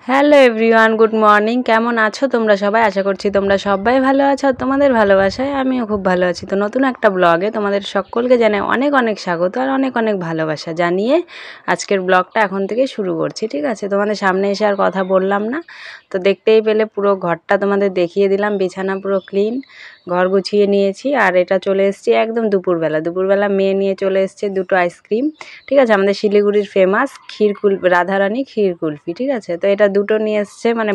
Hello everyone, good morning. কেমন আছো তোমরা সবাই? আশা করছি তোমরা সবাই ভালো আছো। আর তোমাদের ভালোবাসায় আমিও খুব ভালো আছি। তো নতুন একটা ব্লগে তোমাদের সকলকে জানাই অনেক অনেক স্বাগত আর অনেক অনেক ভালোবাসা জানিয়ে আজকের ব্লগটা এখন থেকে শুরু করছি। ঠিক আছে, তোমাদের সামনে এসে আর কথা বললাম না। তো দেখতেই পেলে পুরো ঘরটা তোমাদের দেখিয়ে দিলাম, বিছানা পুরো ক্লিন, ঘর গুছিয়ে নিয়েছি। আর এটা চলে এসেছি একদম দুপুরবেলা মেয়ে নিয়ে চলে এসছে দুটো আইসক্রিম। ঠিক আছে, আমাদের শিলিগুড়ির ফেমাস রাধারানী ক্ষীর কুলফি। ঠিক আছে, তো এটা দুটো নিয়ে এসছে, মানে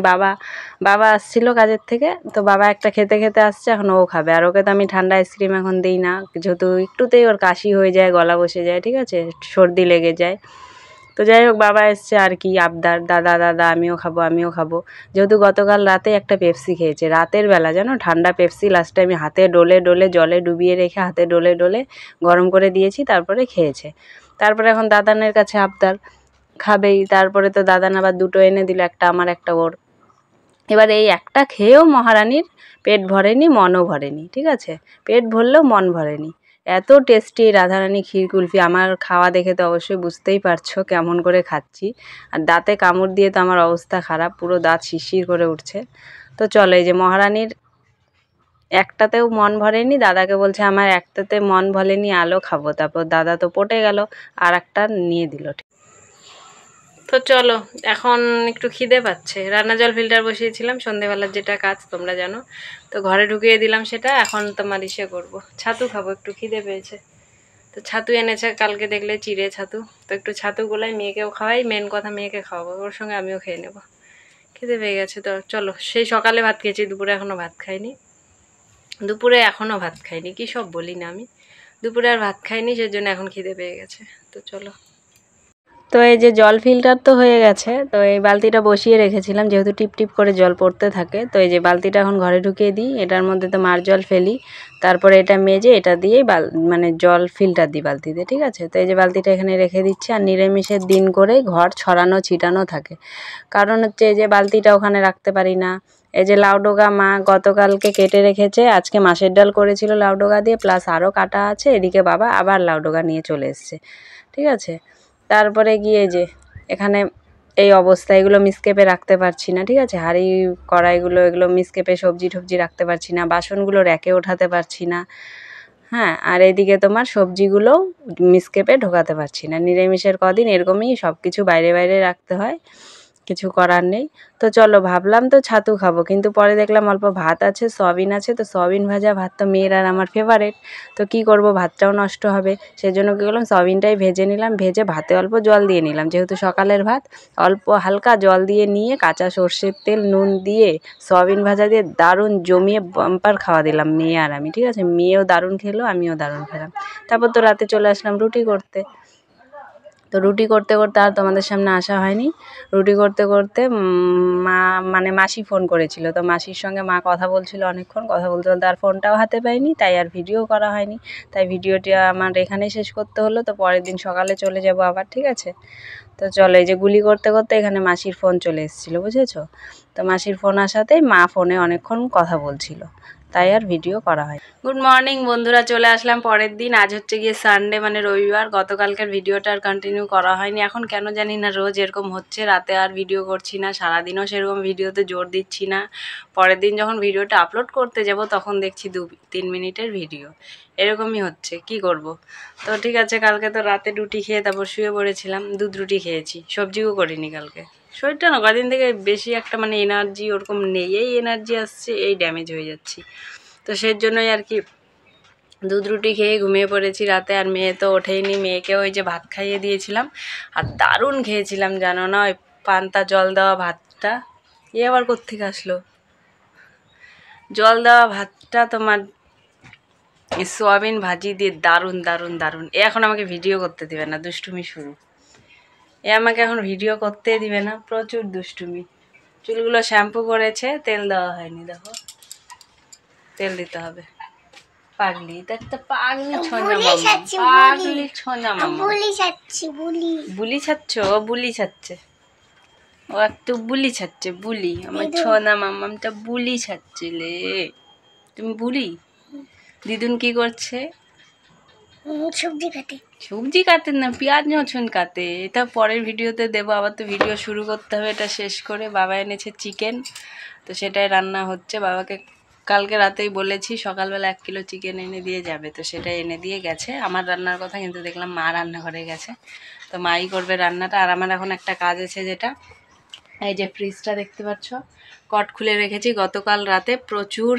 বাবা আসছিল কাজের থেকে, তো বাবা একটা খেতে খেতে আসছে, এখন ও খাবে। আর ওকে তো আমি ঠান্ডা আইসক্রিম এখন দিই না, যেহেতু একটুতেই ওর কাশি হয়ে যায়, গলা বসে যায়, ঠিক আছে, সর্দি লেগে যায়। তো যাই হোক, বাবা এসছে আর কি আবদার, দাদা আমিও খাবো। যেহেতু গতকাল রাতে একটা পেপসি খেয়েছে, রাতের বেলা জানো, ঠান্ডা পেপসি, লাস্টে আমি হাতে ডলে জলে ডুবিয়ে রেখে হাতে ডলে গরম করে দিয়েছি, তারপরে খেয়েছে। তারপরে এখন দাদানের কাছে আবদার, খাবেই। তারপরে তো দাদান আবার দুটো এনে দিল, একটা আমার একটা ওর। এবার এই একটা খেয়েও মহারানীর পেট ভরেনি, মনও ভরেনি। ঠিক আছে, পেট ভরলেও মন ভরেনি। এত টেস্টি রাধারানী ক্ষীর কুলফি। আমার খাওয়া দেখে তো অবশ্যই বুঝতেই পারছো কেমন করে খাচ্ছি। আর দাঁতে কামড় দিয়ে তো আমার অবস্থা খারাপ, পুরো দাঁত শিরশির করে উঠছে। তো চলো, এই যে মহারানীর একটাতেও মন ভরেনি, দাদাকে বলছে আমার একটাতে মন ভরেনি, আলো খাবো। তারপর দাদা তো পটে গেল, আর একটা নিয়ে দিল। তো চলো, এখন একটু খিদে পাচ্ছে। রান্না জল ফিল্টার বসিয়েছিলাম সন্ধেবেলার, যেটা কাজ তোমরা জানো, তো ঘরে ঢুকিয়ে দিলাম সেটা। এখন তোমার ইসে করবো, ছাতু খাবো, একটু খিদে পেয়েছে। তো ছাতু এনেছে কালকে, দেখলে চিড়ে ছাতু, তো একটু ছাতু গোলাই মেয়েকেও খাওয়াই, মেন কথা মেয়েকে খাওয়াবো, ওর সঙ্গে আমিও খেয়ে নেবো। খিদে পেয়ে গেছে। তো চলো, সেই সকালে ভাত খেয়েছি, দুপুরে এখনও ভাত খাইনি। কী সব বলি না আমি, দুপুরে আর ভাত খাইনি, সেজন্য এখন খিদে পেয়ে গেছে। তো চলো। তো এই যে জল ফিল্টার তো হয়ে গেছে, তো এই বালতিটা বসিয়ে রেখেছিলাম, যেহেতু টিপ টিপ করে জল পড়তে থাকে। তো এই যে বালতিটা এখন ঘরে ঢুকিয়ে দিই, এটার মধ্যে তো মার জল ফেলি, তারপরে এটা মেজে এটা দিয়েই মানে জল ফিল্টার দিই বালতিতে। ঠিক আছে, তো এই যে বালতিটা এখানে রেখে দিচ্ছি। আর নিরামিষের দিন করে ঘর ছড়ানো ছিটানো থাকে, কারণ হচ্ছে এই যে বালতিটা ওখানে রাখতে পারি না। এই যে লাউডোগা মা গতকালকে কেটে রেখেছে, আজকে মাছের ডাল করেছিল লাউডোগা দিয়ে, প্লাস আরও কাটা আছে। এদিকে বাবা আবার লাউডোগা নিয়ে চলে এসছে। ঠিক আছে, তারপরে গিয়ে যে এখানে এই অবস্থা, এগুলো মিসকেপে রাখতে পারছি না। ঠিক আছে, হাঁড়ি কড়াইগুলো এগুলো মিসকেপে সবজি টবজি রাখতে পারছি না, বাসনগুলো র্যাকে ওঠাতে পারছি না। হ্যাঁ, আর এদিকে তোমার সবজিগুলো মিসকেপে ঢোকাতে পারছি না। নিরামিষের কদিন এরকমই সব কিছু বাইরে বাইরে রাখতে হয়, কিছু করার নেই। তো চলো, ভাবলাম তো ছাতু খাবো, কিন্তু পরে দেখলাম অল্প ভাত আছে, সয়াবিন আছে, তো সয়াবিন ভাজা ভাত তো মেয়ের আর আমার ফেভারেট। তো কি করব, ভাতটাও নষ্ট হবে, সেজন্য কী করলাম, সয়াবিনটাই ভেজে নিলাম, ভেজে ভাতে অল্প জল দিয়ে নিলাম, যেহেতু সকালের ভাত। অল্প হালকা জল দিয়ে নিয়ে কাঁচা সর্ষের তেল নুন দিয়ে সয়াবিন ভাজা দিয়ে দারুণ জমিয়ে বাম্পার খাওয়া দিলাম মেয়ে আর আমি। ঠিক আছে, মেয়েও দারুণ খেলো, আমিও দারুণ খেলাম। তারপর তো রাতে চলে আসলাম রুটি করতে। তো রুটি করতে করতে আর তোমাদের সামনে আসা হয়নি। রুটি করতে করতে মা মানে মাসি ফোন করেছিল, তো মাসির সঙ্গে মা কথা বলছিল অনেকক্ষণ, কথা বলতে বলতে আর ফোনটাও হাতে পাইনি, তাই আর ভিডিও করা হয়নি। তাই ভিডিওটি আমার এখানেই শেষ করতে হলো। তো পরের দিন সকালে চলে যাব আবার। ঠিক আছে, তো চলো, এই যে গুলি করতে করতে এখানে মাসির ফোন চলে এসেছিলো, বুঝেছো। তো মাসির ফোন আসাতেই মা ফোনে অনেকক্ষণ কথা বলছিল, তাই আর ভিডিও করা হয়। গুড মর্নিং বন্ধুরা, চলে আসলাম পরের দিন। আজ হচ্ছে গিয়ে সানডে, মানে রবিবার। গতকালকের ভিডিওটা আর কন্টিনিউ করা হয়নি, এখন কেন জানি না রোজ এরকম হচ্ছে, রাতে আর ভিডিও করছি না, সারাদিনও সেরকম ভিডিওতে জোর দিচ্ছি না। পরের দিন যখন ভিডিওটা আপলোড করতে যাব তখন দেখছি 2-3 মিনিটের ভিডিও, এরকমই হচ্ছে, কি করব। তো ঠিক আছে, কালকে তো রাতে রুটি খেয়ে তারপর শুয়ে পড়েছিলাম, দুধ রুটি খেয়েছি, সবজিও করিনি কালকে। শরীরটা না কদিন থেকে বেশি একটা মানে এনার্জি ওরকম নেই, এই এনার্জি আসছে, এই ড্যামেজ হয়ে যাচ্ছি। তো সেই জন্যই আর কি দুধ রুটি খেয়ে ঘুমিয়ে পড়েছি রাতে। আর মেয়ে তো ওঠেইনি, মেয়েকে ওই যে ভাত খাইয়ে দিয়েছিলাম, আর দারুণ খেয়েছিলাম জানো না, ওই পান্তা জল দেওয়া ভাতটা। এ আবার কোত্থেকে আসলো, জল দেওয়া ভাতটা তোমার সোয়াবিন ভাজি দিয়ে দারুণ দারুণ দারুণ। এ এখন আমাকে ভিডিও করতে দিবে না, দুষ্টুমি শুরু। এ আমাকে এখন ভিডিও করতে দিবে না, প্রচুর দুষ্টুমি। চুলগুলো শ্যাম্পু করেছে, তেল দেওয়া হয়নি, দেখো তেল দিতে হবে। পাগলি, এটা একটা পাগলি ছোঁজা মামা, পাগলি ছোঁজা মামা। বুলি ছাড়ছ, ও বুলি ছাড়ছে, ও একটু বুলি ছাড়ছে, বুলি। আমার ছোঁনা মামামটা বুলি ছাড়ছিলে। তুমি বুলি। দিদুন কি করছে, সবজি কাটে না, পেঁয়াজ রসুন কাটে। এটা পরের ভিডিওতে দেবো, আবার তো ভিডিও শুরু করতে হবে। এটা শেষ করে বাবা এনেছে চিকেন, তো সেটাই রান্না হচ্ছে। বাবাকে কালকে রাতেই বলেছি সকালবেলা 1 কিলো চিকেন এনে দিয়ে যাবে, তো সেটাই এনে দিয়ে গেছে। আমার রান্নার কথা কিন্তু দেখলাম মা রান্নাঘরে গেছে, তো মাই করবে রান্নাটা। আর আমার এখন একটা কাজ আছে, যেটা এই যে ফ্রিজটা দেখতে পাচ্ছ, কট খুলে রেখেছি গতকাল রাতে। প্রচুর,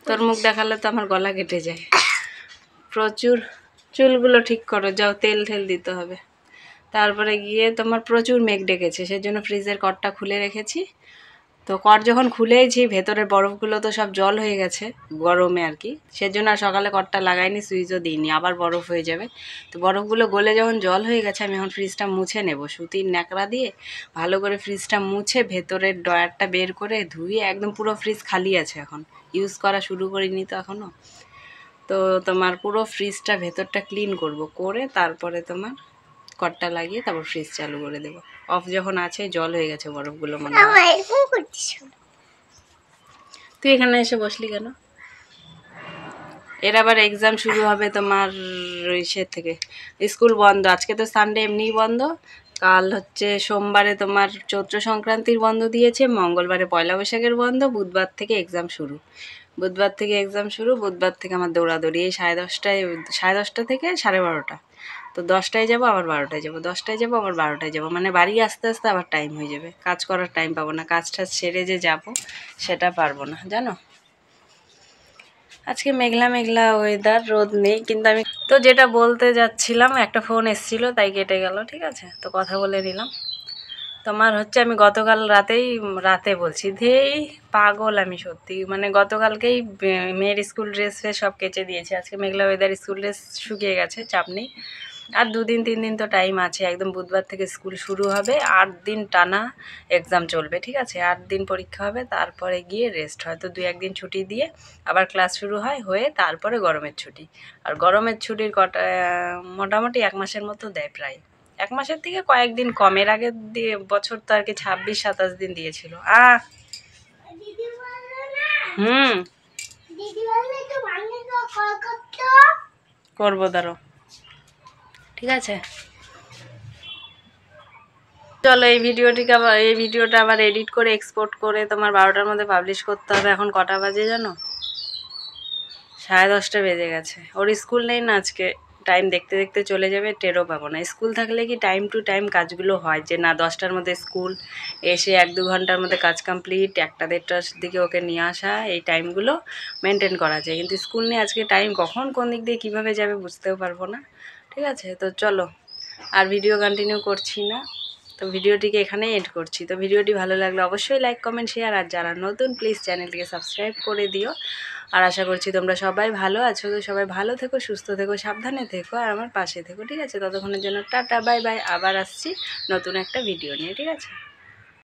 তোর মুখ দেখালে তো আমার গলা কেটে যায়। প্রচুর, চুলগুলো ঠিক করো, যাও তেল ঠেল দিতে হবে। তারপরে গিয়ে তোমার প্রচুর মেঘ ডেকেছে, সেজন্য ফ্রিজের কটটা খুলে রেখেছি। তো কট যখন খুলেইছি, ভেতরের বরফগুলো তো সব জল হয়ে গেছে গরমে আর কি, সেজন্য আর সকালে কটটা লাগাইনি, সুইচও দিইনি, আবার বরফ হয়ে যাবে। তো বরফগুলো গলে যখন জল হয়ে গেছে, আমি এখন ফ্রিজটা মুছে নেব সুতির ন্যাকড়া দিয়ে। ভালো করে ফ্রিজটা মুছে ভেতরের ডয়ারটা বের করে ধুয়ে, একদম পুরো ফ্রিজ খালি আছে এখন, ইউজ করা শুরু করিনি তো এখনও। তো তোমার পুরো ফ্রিজটা ভেতরটা ক্লিন করব, করে তারপরে তোমার কটটা লাগিয়ে তারপর ফ্রিজ চালু করে দেব। অফ যখন আছে, জল হয়ে গেছে বরফগুলো মনে হয়। তুই এখানে এসে বসলি কেন? এর আবার এক্সাম শুরু হবে তোমার ইসের থেকে, স্কুল বন্ধ। আজকে তো সানডে এমনিই বন্ধ, কাল হচ্ছে সোমবারে তোমার চৈত্র সংক্রান্তির বন্ধ দিয়েছে, মঙ্গলবারে পয়লা বৈশাখের বন্ধ, বুধবার থেকে এক্সাম শুরু। বুধবার থেকে এক্সাম শুরু, বুধবার থেকে আমার দৌড়াদৌড়ি। এই 10:30টায়, 10:30 থেকে 12:30। তো 10টায় যাবো, আবার 12টায় যাবো, 10টায় যাবো, আবার 12টায় যাবো, মানে বাড়ি আসতে আসতে আবার টাইম হয়ে যাবে। কাজ করার টাইম পাবো না, কাজ টাজ সেরে যে যাবো সেটা পারবো না, জানো। আজকে মেঘলা মেঘলা ওয়েদার, রোদ নেই। কিন্তু আমি তো যেটা বলতে যাচ্ছিলাম, একটা ফোন এসেছিলো তাই কেটে গেল, ঠিক আছে, তো কথা বলে নিলাম। তোমার হচ্ছে আমি গতকাল রাতেই, রাতে বলছি ধেই পাগল আমি সত্যি, মানে গতকালকেই মেয়ের স্কুল ড্রেস ফ্রেস সব কেচে দিয়েছি। আজকে মেঘলা ওয়েদার, স্কুল ড্রেস শুকিয়ে গেছে, চাপ নেই। আর 2-3 দিন তো টাইম আছে, একদম বুধবার থেকে স্কুল শুরু হবে, 8 দিন টানা এক্সাম চলবে, ঠিক আছে। 8 দিন পরীক্ষা হবে, তারপরে গিয়ে রেস্ট, হয়তো 2-1 দিন ছুটি দিয়ে আবার ক্লাস শুরু হয়, হয়ে তারপরে গরমের ছুটি। আর গরমের ছুটির কটা মোটামুটি 1 মাসের মতো দেয়, প্রায় 1 মাসের থেকে কয়েকদিন কম। এর আগের বছর তো আর কি 26-27 দিন দিয়েছিল। হুম, করবো, দাঁড়ো, ঠিক আছে। চলো এই ভিডিওটা আবার এডিট করে এক্সপোর্ট করে তোমার 12টার মধ্যে পাবলিশ করতে হবে। এখন কটা বাজে জানো? 10:30 বেজে গেছে। ওর স্কুল নেই না আজকে, টাইম দেখতে দেখতে চলে যাবে, টেরও পাবো না। স্কুল থাকলে কি টাইম টু টাইম কাজগুলো হয়, যে না 10টার মধ্যে স্কুল, এসে 1-2 ঘন্টার মধ্যে কাজ কমপ্লিট, 1টা-1:30টার দিকে ওকে নিয়ে আসা, এই টাইমগুলো মেনটেন করা যায়। কিন্তু স্কুল নিয়ে আজকে টাইম কখন কোন দিক দিয়ে কীভাবে যাবে বুঝতেও পারবো না, ঠিক আছে। তো চলো, আর ভিডিও কন্টিনিউ করছি না, তো ভিডিওটিকে এখানেই এন্ড করছি। তো ভিডিওটি ভালো লাগলে অবশ্যই লাইক, কমেন্ট, শেয়ার, আর যারা নতুন প্লিজ চ্যানেলটিকে সাবস্ক্রাইব করে দিও। আর আশা করছি তোমরা সবাই ভালো আছো, তো সবাই ভালো থেকো, সুস্থ থেকো, সাবধানে থেকো, আর আমার পাশে থেকো, ঠিক আছে। ততক্ষণের জন্য টাটা, বাই বাই। আবার আসছি নতুন একটা ভিডিও নিয়ে, ঠিক আছে।